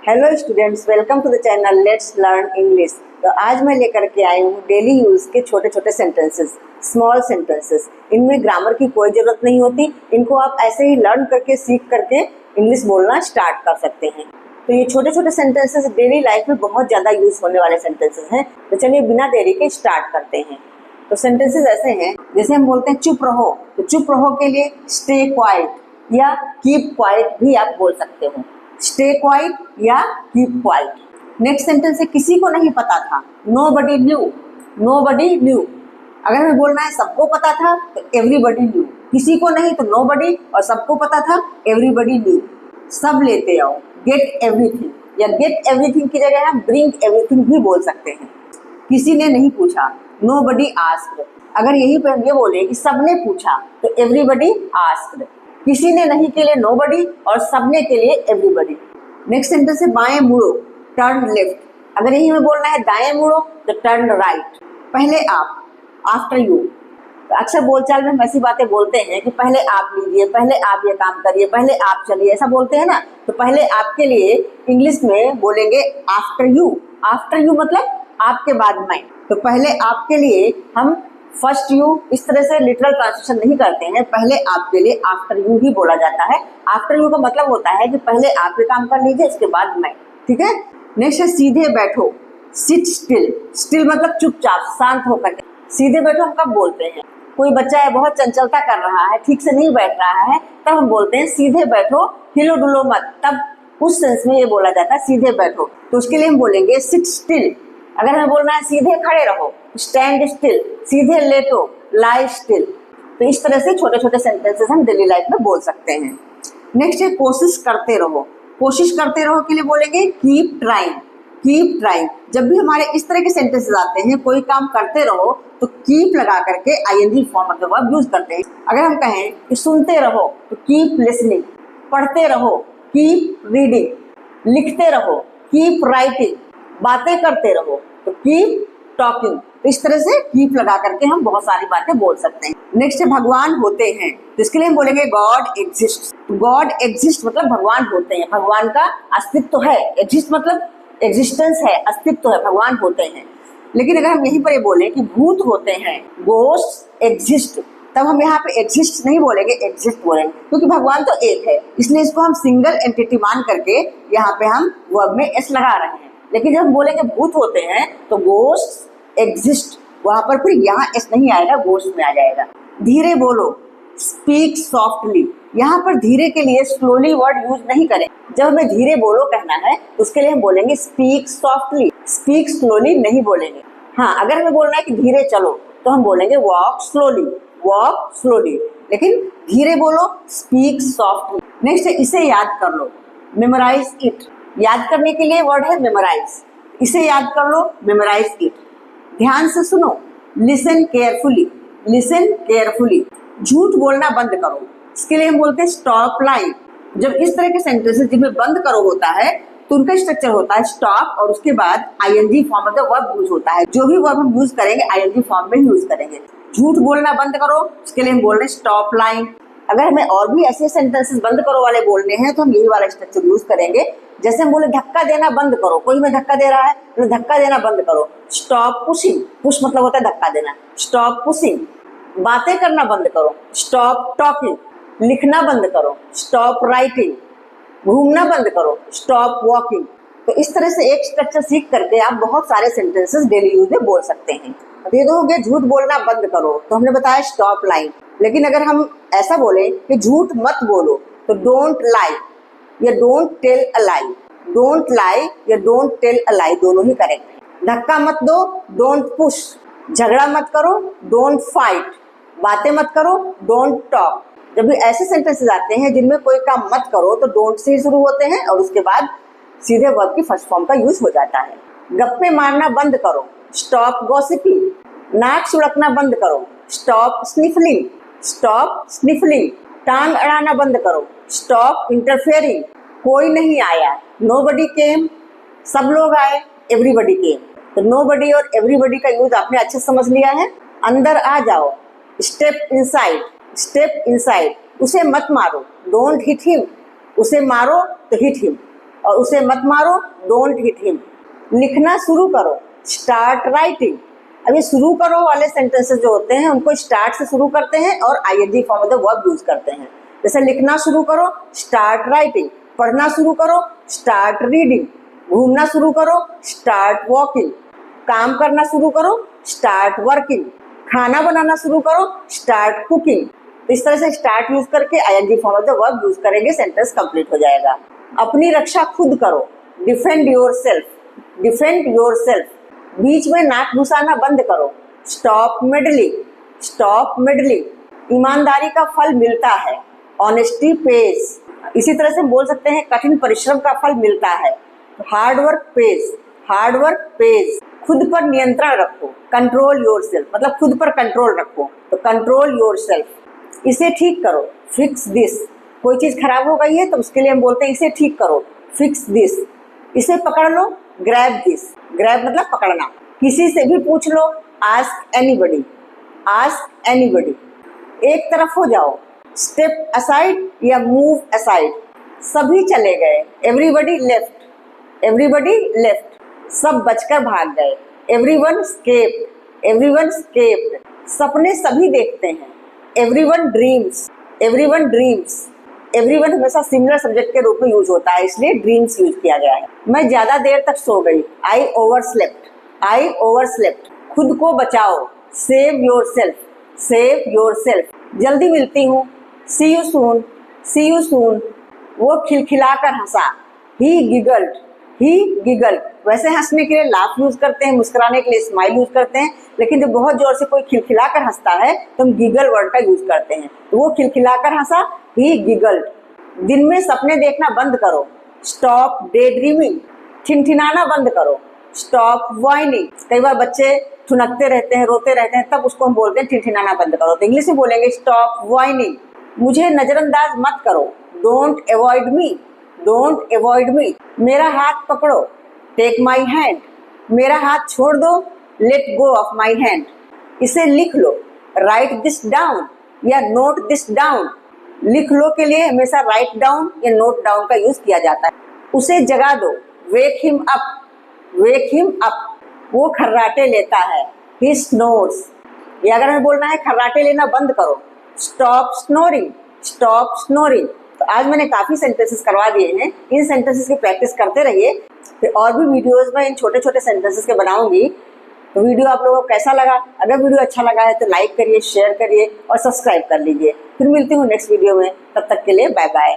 Hello students, welcome to the channel let's learn English. तो आज मैं लेकर के आई हूँ डेली यूज़ के छोटे छोटे सेंटेंसेस, स्मॉल सेंटेंसेस। इनमें ग्रामर की कोई ज़रूरत नहीं होती। इनको आप ऐसे ही लर्न करके, सीख करके इंग्लिश बोलना स्टार्ट कर सकते हैं। तो ये छोटे छोटे सेंटेंसेस डेली लाइफ में बहुत ज़्यादा यूज़ होने वाले सेंटेंसेस हैं। तो चलिए बिना देरी के स्टार्ट करते हैं। तो सेंटेंसेस ऐसे हैं, जैसे हम बोलते हैं चुप रहो, तो चुप रहो के लिए स्टे क्वाइट या कीप क्वाइट भी आप बोल सकते हो। स्टे क्वाइट या कीप क्वाइट। नेक्स्ट सेंटेंस है किसी को नहीं पता था, नोबडी न्यू। नोबडी न्यू अगर हमें बोलना है सबको पता था तो एवरीबडी न्यू। किसी को नहीं तो नोबडी, और सबको पता था एवरीबडी न्यू। सब लेते आओ, गेट एवरीथिंग या गेट एवरीथिंग की जगह हम ब्रिंग एवरीथिंग भी बोल सकते हैं। किसी ने नहीं पूछा, नोबडी आस्क्ड। अगर यहीं पर हम ये बोले कि सबने पूछा तो एवरीबडी आस्क्ड। किसी ने नहीं के लिए नोबडी और सबने के लिए एवरीबडी। नेक्स्ट सेंटेंस है बाएं मुड़ो, टर्न लेफ्ट। अगर यही में बोलना है दाएं मुड़ो तो टर्न राइट। पहले आप, आफ्टर यू। तो अक्सर बोलचाल में हम ऐसी बातें बोलते हैं कि पहले आप लीजिए, पहले आप ये काम करिए, पहले आप चलिए, ऐसा बोलते हैं ना। तो पहले आपके लिए इंग्लिश में बोलेंगे आफ्टर यू। आफ्टर यू मतलब आपके बाद मैं। तो पहले आपके लिए हम फर्स्ट यू इस तरह से लिटरल ट्रांसलेशन नहीं करते हैं। पहले आपके लिए आफ्टर यू ही बोला जाता है। आफ्टर यू का मतलब होता है कि पहले आप ये काम कर लीजिए, इसके बाद मैं। ठीक है। नेक्स्ट है सीधे बैठो, सिट स्टिल। स्टिल मतलब चुपचाप, शांत होकर के। सीधे बैठो हम कब बोलते हैं? कोई बच्चा है बहुत चंचलता कर रहा है, ठीक से नहीं बैठ रहा है, तब हम बोलते हैं सीधे बैठो, हिलो डुलो मत। तब उस सेंस में ये बोला जाता है सीधे बैठो। तो उसके लिए हम बोलेंगे सिट स्टिल। अगर हमें बोलना है सीधे खड़े रहो, स्टैंड स्टिल। सीधे लेटो, लाई स्टिल। तो इस तरह से छोटे छोटे सेंटेंसेस हम डेली लाइफ में बोल सकते हैं। नेक्स्ट है कोशिश करते रहो। कोशिश करते रहो के लिए बोलेंगे कीप ट्राइंग। Keep trying. जब भी हमारे इस तरह के सेंटेंसेस आते हैं, कोई काम करते रहो, तो कीप लगा करके ING form of the verb use करते हैं। अगर हम कहें कि सुनते रहो तो कीप लिसनिंग। पढ़ते रहो, कीप रीडिंग। लिखते रहो, कीप राइटिंग। बातें करते रहो तो कीप टॉकिंग। तो इस तरह से कीप लगा करके हम बहुत सारी बातें बोल सकते हैं। नेक्स्ट है भगवान होते हैं। तो इसके लिए हम बोलेंगे गॉड एग्जिस्ट। गॉड एग्जिस्ट मतलब भगवान होते हैं, भगवान का अस्तित्व है। एग्जिस्ट मतलब एग्जिस्टेंस है, अस्तित्व है, भगवान होते हैं। लेकिन अगर हम यहीं पर ये बोले कि भूत होते हैं, गोस्ट एग्जिस्ट, तब हम यहाँ पे एग्जिस्ट नहीं बोलेंगे, एग्जिस्ट बोलेंगे, क्योंकि भगवान तो एक है, इसलिए इसको हम सिंगल एंटिटी मान करके यहाँ पे हम वर्ब में एस लगा रहे हैं। लेकिन जब हम बोलेंगे भूत होते हैं तो गोस्ट एग्जिस्ट, वहां पर फिर यहाँ एस नहीं आएगा, गोस्ट में आ जाएगा। धीरे बोलो, स्पीक सॉफ्टली। यहाँ पर धीरे के लिए स्लोली वर्ड यूज नहीं करें। जब हमें धीरे बोलो कहना है तो उसके लिए हम बोलेंगे स्पीक सॉफ्टली। स्पीक स्लोली नहीं बोलेंगे। हाँ, अगर हमें बोलना है कि धीरे चलो तो हम बोलेंगे वॉक स्लोली, वॉक स्लोली। लेकिन धीरे बोलो, स्पीक सॉफ्टली। नेक्स्ट है इसे याद कर लो, मेमोराइज इट। याद करने के लिए वर्ड है मेमोराइज। इसे याद कर लो, मेमोराइज इट। ध्यान से सुनो, लिसन केयरफुली, लिसन केयरफुली। झूठ बोलना बंद करो, इसके लिए हम बोलते हैं स्टॉप लाइंग। जब इस तरह के सेंटेंसेस जिनमें बंद करो होता है तो उनका स्ट्रक्चर होता है स्टॉप और उसके बाद ING form of the verb use होता है। जो भी वर्ब हम यूज करेंगे आईएनजी फॉर्म में यूज करेंगे। झूठ बोलना बंद करो, उसके लिए हम बोल रहे हैं स्टॉप लाइंग। अगर हमें और भी ऐसे सेंटेंसेस बंद करो वाले बोलने हैं तो हम यही वाला स्ट्रक्चर यूज करेंगे। जैसे हम बोले धक्का देना बंद करो, कोई हमें धक्का दे रहा है तो धक्का देना बंद करो, स्टॉप पुशिंग। पुश मतलब होता है धक्का देना, स्टॉप पुशिंग। बातें करना बंद करो, स्टॉप टॉकिंग। लिखना बंद करो, स्टॉप राइटिंग। घूमना बंद करो, स्टॉप वॉकिंग। तो इस तरह से एक स्ट्रक्चर सीख करके आप बहुत सारे सेंटेंसेस डेली यूज में बोल सकते हैं। अब ये तो हो गया झूठ बोलना बंद करो, तो हमने बताया स्टॉप लाइंग। लेकिन अगर हम ऐसा बोले कि झूठ मत बोलो तो डोंट लाई या don't tell a lie. Don't lie या डोंट टेल अ लाई दोनों ही करेक्ट है। धक्का मत दो, डोंट पुश। झगड़ा मत करो, डोंट फाइट। बातें मत करो, डोंट टॉक। जब भी ऐसे सेंटेंसेस आते हैं जिनमें कोई काम मत करो तो डोंट से शुरू होते हैं और उसके बाद सीधे वर्ब की फर्स्ट फॉर्म का यूज हो जाता है। गप्पे मारना बंद करो, स्टॉप गॉसिपिंग। नाक सुड़कना बंद करो, स्टॉप स्निफलिंग, स्टॉप स्निफलिंग। टांग अड़ाना बंद करो, स्टॉप इंटरफेयरिंग। कोई नहीं आया, नोबडी केम। सब लोग आए, एवरीबडी केम। तो नोबडी और एवरीबडी का यूज आपने अच्छे समझ लिया है। अंदर आ जाओ, स्टेप इनसाइड, स्टेप इनसाइड। उसे मत मारो, डोंट हिट हिम। उसे मारो तो हिट हिम। और उसे मत मारो, डोंट हिट हिम। लिखना शुरू करो, स्टार्ट राइटिंग। अब ये शुरू करो वाले सेंटेंसेस जो होते हैं उनको स्टार्ट से शुरू करते हैं और ING form of the verb use करते हैं। जैसे लिखना शुरू करो, स्टार्ट राइटिंग। पढ़ना शुरू करो, स्टार्ट रीडिंग। घूमना शुरू करो, स्टार्ट वॉकिंग। काम करना शुरू करो, स्टार्ट वर्किंग। खाना बनाना शुरू करो, स्टार्ट कुकिंग। इस तरह से स्टार्ट यूज करके ING form of the verb use करेंगे, सेंटेंस कंप्लीट हो जाएगा। अपनी रक्षा खुद करो, defend yourself. Defend yourself. बीच में नाक घुसाना बंद करो, स्टॉप मिडलिंग। Stop middling. ईमानदारी का फल मिलता है, ऑनेस्टी पेज। इसी तरह से बोल सकते हैं कठिन परिश्रम का फल मिलता है, hard work page. Hard work page. खुद पर नियंत्रण रखो, कंट्रोल योर सेल्फ, मतलब खुद पर कंट्रोल रखो, तो कंट्रोल योर सेल्फ। इसे ठीक करो, फिक्स दिस। कोई चीज खराब हो गई है तो उसके लिए हम बोलते हैं इसे ठीक करो, फिक्स दिस। इसे पकड़ लो, ग्रैब दिस। ग्रैब मतलब पकड़ना। किसी से भी पूछ लो, आस्क एनीबडी। Ask anybody. एक तरफ हो जाओ, स्टेप असाइड या मूव असाइड। सभी चले गए, एवरीबडी लेफ्ट। Everybody left. सब बचकर भाग गए, एवरीवन स्केप्ड। Everyone escaped. सपने सभी देखते हैं, everyone dreams. Everyone dreams. Everyone हमेशा सिमिलर सब्जेक्ट के रूप में यूज होता है, इसलिए ड्रीम्स यूज किया गया है। मैं ज्यादा देर तक सो गई, आई ओवरस्लेप्ट। आई ओवरस्लेप्ट। खुद को बचाओ, save your self. Save your self. जल्दी मिलती हूँ, सी you soon. C you soon. वो खिलखिलाकर हंसा, ही गिगल्ड। ही गिगल्ड। वैसे हंसने के लिए लाफ यूज करते हैं, मुस्कुराने के लिए स्माइल यूज करते हैं, लेकिन जब बहुत जोर से कोई खिलखिलाकर हंसता है तो हम गिगल वर्ड का यूज करते हैं। तो वो खिलखिलाकर हंसा, ही गिगल्ड। दिन में सपने देखना बंद करो, स्टॉप डे ड्रीमिंग। ठिनठिनाना बंद करो, स्टॉप वाइनिंग। कई बार बच्चे ठुनकते रहते हैं, रोते रहते हैं, तब उसको हम बोलते हैं ठिनठिनाना बंद करो। तो इंग्लिश में बोलेंगे स्टॉप वाइनिंग। मुझे नजरअंदाज मत करो, don't avoid me. Don't avoid me. मेरा हाथ पकड़ो, टेक माई हैंड। मेरा हाथ छोड़ दो, let go of my hand. इसे लिख लो, राइट दिस डाउन या नोट दिस डाउन। लिख लो के लिए हमेशा राइट डाउन या नोट डाउन का यूज किया जाता है। उसे जगा दो, वेक हिम अप। वेक हिम अप। वो खर्राटे लेता है, ही स्नोर्स। या अगर हमें बोलना है खर्राटे लेना बंद करो, स्टॉप स्नोरिंग। Stop snoring. तो आज मैंने काफी सेंटेंसेस करवा दिए हैं, इन सेंटेंसेस की प्रैक्टिस करते रहिए। फिर और भी वीडियोस में इन छोटे छोटे सेंटेंसेस के बनाऊंगी। तो वीडियो आप लोगों को कैसा लगा? अगर वीडियो अच्छा लगा है तो लाइक करिए, शेयर करिए और सब्सक्राइब कर लीजिए। फिर मिलती हूँ नेक्स्ट वीडियो में, तब तक के लिए बाय बाय।